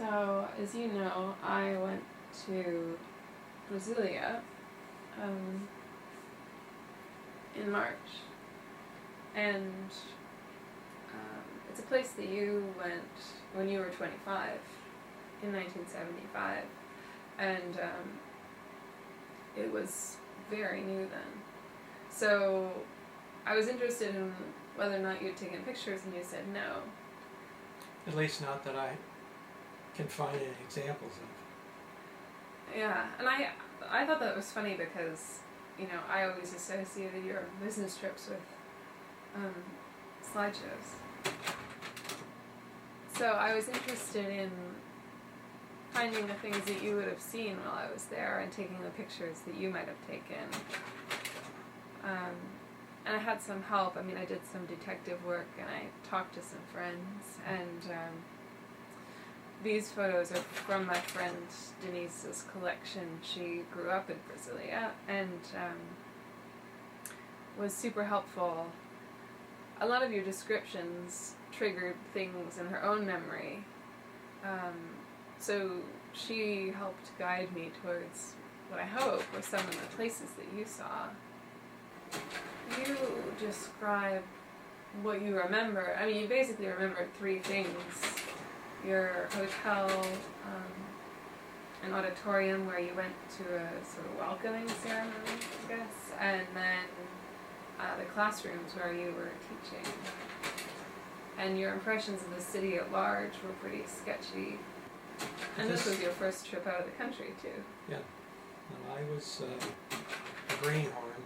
So, as you know, I went to Brasília in March, and it's a place that you went when you were 25 in 1975, and it was very new then. So I was interested in whether or not you'd taken pictures, and you said no. At least not that I can find any examples of. Yeah, and I thought that was funny because, you know, I always associated your business trips with slideshows. So I was interested in finding the things that you would have seen while I was there and taking the pictures that you might have taken. And I had some help. I mean, I did some detective work and I talked to some friends, and these photos are from my friend Denise's collection. She grew up in Brasília and was super helpful. A lot of your descriptions triggered things in her own memory. So she helped guide me towards what I hope were some of the places that you saw. You describe what you remember. I mean, you basically remembered three things. Your hotel, an auditorium where you went to a sort of welcoming ceremony, I guess, and then the classrooms where you were teaching. And your impressions of the city at large were pretty sketchy. And this was your first trip out of the country, too. Yeah. And I was a greenhorn.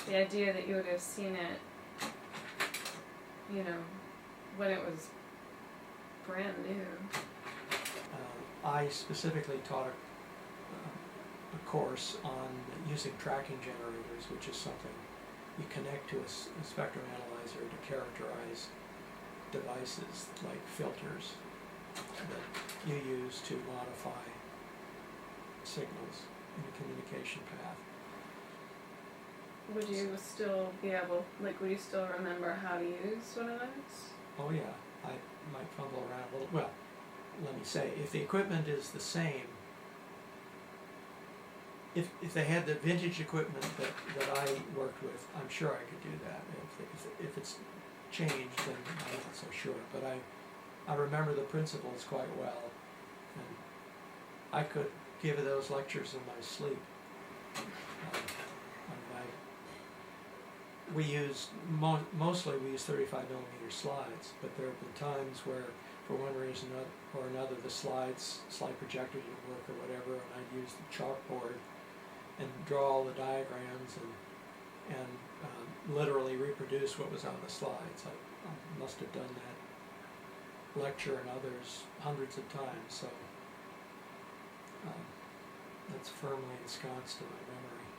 The idea that you would have seen it, you know, when it was brand new. I specifically taught a course on using tracking generators, which is something you connect to a spectrum analyzer to characterize devices like filters that you use to modify signals in a communication path. Would you still be able, would you still remember how to use one of those? Oh yeah, I might fumble around a little. Well, let me say, if the equipment is the same, if they had the vintage equipment that I worked with, I'm sure I could do that. If it's changed, then I'm not so sure. But I remember the principles quite well, and I could give those lectures in my sleep. We used mostly we used 35 millimeter slides, but there have been times where, for one reason or another, the slide projector didn't work or whatever, and I'd use the chalkboard and draw all the diagrams and literally reproduce what was on the slides. I must have done that lecture and others hundreds of times, so that's firmly ensconced in my memory.